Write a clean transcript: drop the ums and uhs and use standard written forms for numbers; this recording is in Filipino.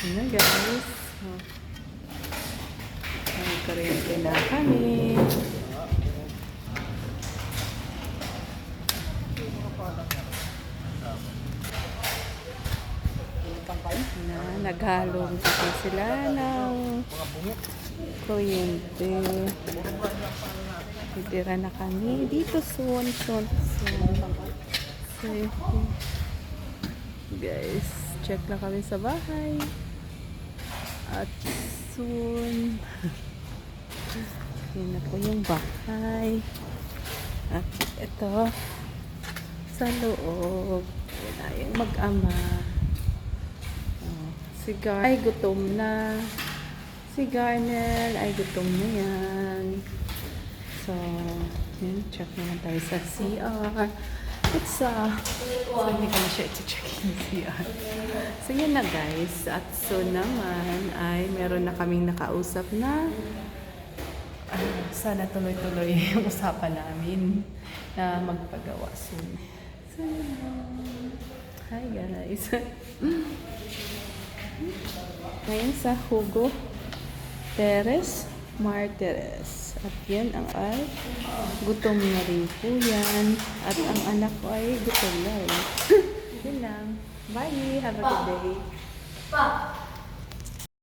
Ayan guys. Oh. May kuryente na kami. Naghalong kasi sila ng kuryente. Titira na kami dito soon. So, guys, check na kami sa bahay. At soon, yun na po yung bahay. At ito, sa loob, wala yung mag-ama. Si Gar ay gutom na. Si Garnel ay gutom na yan. So, yun, check naman tayo sa CR. So hindi ko na siya iti-check yung CR. So, yun na guys. At soon naman ay meron na kaming nakausap na sana tuloy-tuloy yung usapan namin na magpagawa soon. So, hi guys. Ngayon sa Hugo Perez Martires. At yan ang ay gutom na rin po yan. At ang anak ko ay gutom na rin. Yun lang. Bye. Have a good day.